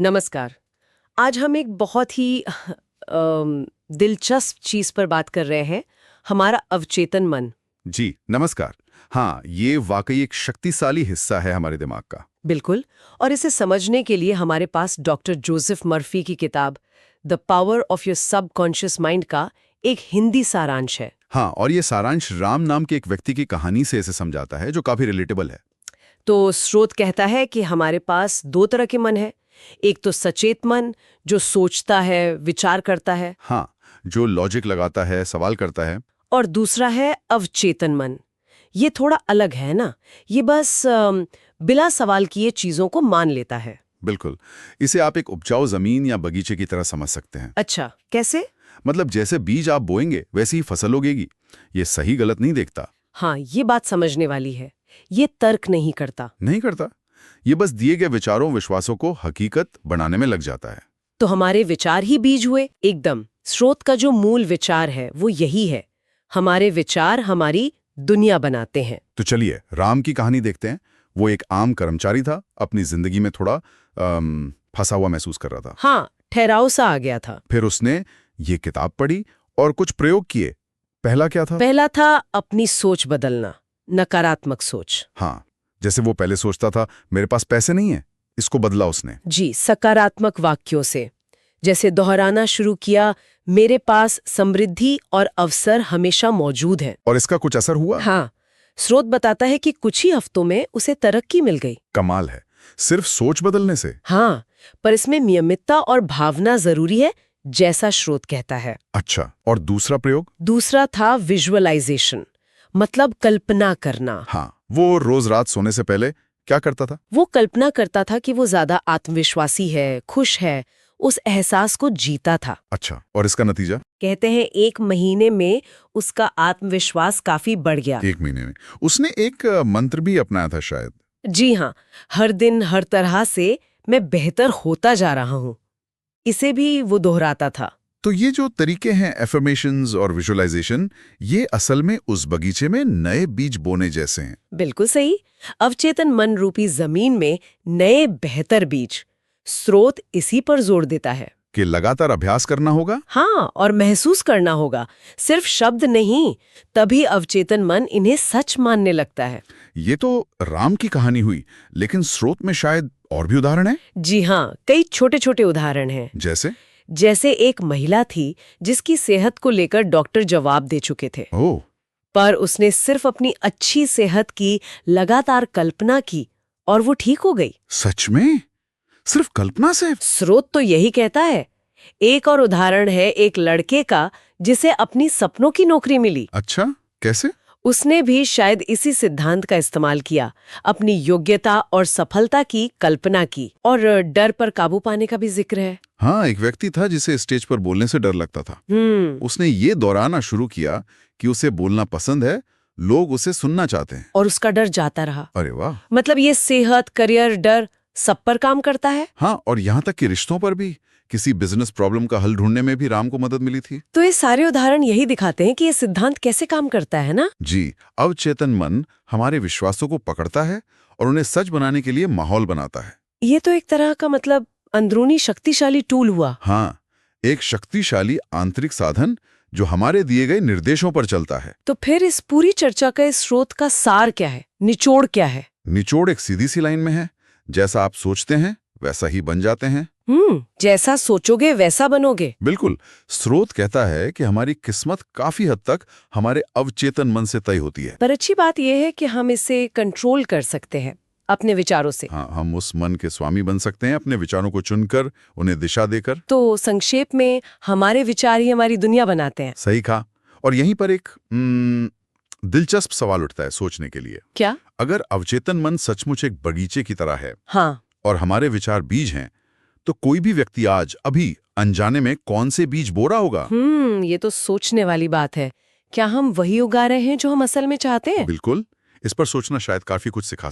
नमस्कार। आज हम एक बहुत ही दिलचस्प चीज पर बात कर रहे हैं, हमारा अवचेतन मन। जी नमस्कार। हाँ, ये वाकई एक शक्तिशाली हिस्सा है हमारे दिमाग का। बिल्कुल। और इसे समझने के लिए हमारे पास डॉक्टर जोसेफ मर्फी की किताब the power of your subconscious mind का एक हिंदी सारांश है। हाँ, और ये सारांश राम नाम के एक व्यक्ति की कहानी से इसे समझाता है, जो काफी रिलेटेबल है। तो स्रोत कहता है कि हमारे पास दो तरह के मन है। एक तो सचेत मन, जो सोचता है, विचार करता है। हाँ, जो लॉजिक लगाता है, सवाल करता है। और दूसरा है अवचेतन मन। ये थोड़ा अलग है ना, ये बस बिना सवाल किए चीजों को मान लेता है। बिल्कुल। इसे आप एक उपजाऊ जमीन या बगीचे की तरह समझ सकते हैं। अच्छा, कैसे? मतलब जैसे बीज आप बोएंगे वैसे ही फसल उगेगी। ये सही गलत नहीं देखता। हाँ, ये बात समझने वाली है। ये तर्क नहीं करता। नहीं करता। ये बस दिए गए विचारों विश्वासों को हकीकत बनाने में लग जाता है। तो हमारे विचार ही बीज हुए? एकदम। स्रोत का जो मूल विचार है वो यही है, हमारे विचार हमारी दुनिया बनाते हैं। तो चलिए राम की कहानी देखते हैं। वो एक आम कर्मचारी था, अपनी जिंदगी में थोड़ा फंसा हुआ महसूस कर रहा था। हाँ, ठहराव सा आ गया था। फिर उसने ये किताब पढ़ी और कुछ प्रयोग किए। पहला क्या था? पहला था अपनी सोच बदलना, नकारात्मक सोच। हाँ, जैसे वो पहले सोचता था मेरे पास पैसे नहीं है, इसको बदला उसने। जी, सकारात्मक वाक्यों से। जैसे दोहराना शुरू किया, मेरे पास समृद्धि और अवसर हमेशा मौजूद हैं। और इसका कुछ असर हुआ? हाँ, स्रोत बताता है कि कुछ ही हफ्तों में उसे तरक्की मिल गई। कमाल है, सिर्फ सोच बदलने से। हाँ, पर इसमें नियमितता और भावना जरूरी है, जैसा स्रोत कहता है। अच्छा, और दूसरा प्रयोग? दूसरा था विजुअलाइजेशन, मतलब कल्पना करना। हाँ, वो रोज रात सोने से पहले क्या करता था? वो कल्पना करता था कि वो ज्यादा आत्मविश्वासी है, खुश है, उस एहसास को जीता था। अच्छा, और इसका नतीजा? कहते हैं 1 महीने में उसका आत्मविश्वास काफी बढ़ गया। 1 महीने में उसने एक मंत्र भी अपनाया था शायद। जी हाँ, हर दिन हर तरह से मैं बेहतर होता जा रहा हूँ, इसे भी वो दोहराता था। तो ये जो तरीके हैं एफर्मेशंस और विजुअलाइजेशन, ये असल में उस बगीचे में नए बीज बोने जैसे हैं। बिल्कुल सही। अवचेतन मन रूपी जमीन में नए बेहतर बीज। स्रोत इसी पर जोर देता है कि लगातार अभ्यास करना होगा। हाँ, और महसूस करना होगा, सिर्फ शब्द नहीं, तभी अवचेतन मन इन्हें सच मानने लगता है। ये तो राम की कहानी हुई, लेकिन स्रोत में शायद और भी उदाहरण हैं। जी हाँ, कई छोटे छोटे उदाहरण हैं। जैसे एक महिला थी जिसकी सेहत को लेकर डॉक्टर जवाब दे चुके थे, ओह, पर उसने सिर्फ अपनी अच्छी सेहत की लगातार कल्पना की और वो ठीक हो गई। सच में? सिर्फ कल्पना से? स्रोत तो यही कहता है। एक और उदाहरण है एक लड़के का जिसे अपनी सपनों की नौकरी मिली। अच्छा, कैसे? उसने भी शायद इसी सिद्धांत का इस्तेमाल किया, अपनी योग्यता और सफलता की कल्पना की। और डर पर काबू पाने का भी जिक्र है। हाँ, एक व्यक्ति था जिसे स्टेज पर बोलने से डर लगता था। उसने ये दोहराना शुरू किया कि उसे बोलना पसंद है, लोग उसे सुनना चाहते हैं। और उसका डर जाता रहा। अरे वाह। मतलब ये सेहत, करियर, डर सब पर काम करता है। हाँ, और यहाँ तक कि रिश्तों पर भी। किसी बिजनेस प्रॉब्लम का हल ढूंढने में भी राम को मदद मिली थी। तो ये सारे उदाहरण यही दिखाते हैं कि ये सिद्धांत कैसे काम करता है ना। जी, अवचेतन मन हमारे विश्वासों को पकड़ता है और उन्हें सच बनाने के लिए माहौल बनाता है। ये तो एक तरह का मतलब अंदरूनी शक्तिशाली टूल हुआ। हाँ, एक शक्तिशाली आंतरिक साधन जो हमारे दिए गए निर्देशों पर चलता है। तो फिर इस पूरी चर्चा का इस स्रोत का सार क्या है, निचोड़ क्या है? निचोड़ एक सीधी सी लाइन में है, जैसा आप सोचते हैं वैसा ही बन जाते हैं। जैसा सोचोगे वैसा बनोगे। बिल्कुल। स्रोत कहता है कि हमारी किस्मत काफी हद तक हमारे अवचेतन मन से तय होती है। पर अच्छी बात यह है कि हम इसे कंट्रोल कर सकते हैं अपने विचारों से। हाँ, हम उस मन के स्वामी बन सकते हैं, अपने विचारों को चुनकर, उन्हें दिशा देकर। तो संक्षेप में हमारे विचार ही हमारी दुनिया बनाते हैं। सही कहा। और यहीं पर एक दिलचस्प सवाल उठता है सोचने के लिए। क्या? अगर अवचेतन मन सचमुच एक बगीचे की तरह है, हाँ, और हमारे विचार बीज हैं, तो कोई भी व्यक्ति आज अभी अनजाने में कौन से बीज बो रहा होगा? ये तो सोचने वाली बात है। क्या हम वही उगा रहे हैं जो हम असल में चाहते हैं? बिल्कुल। इस पर सोचना शायद काफी कुछ सिखा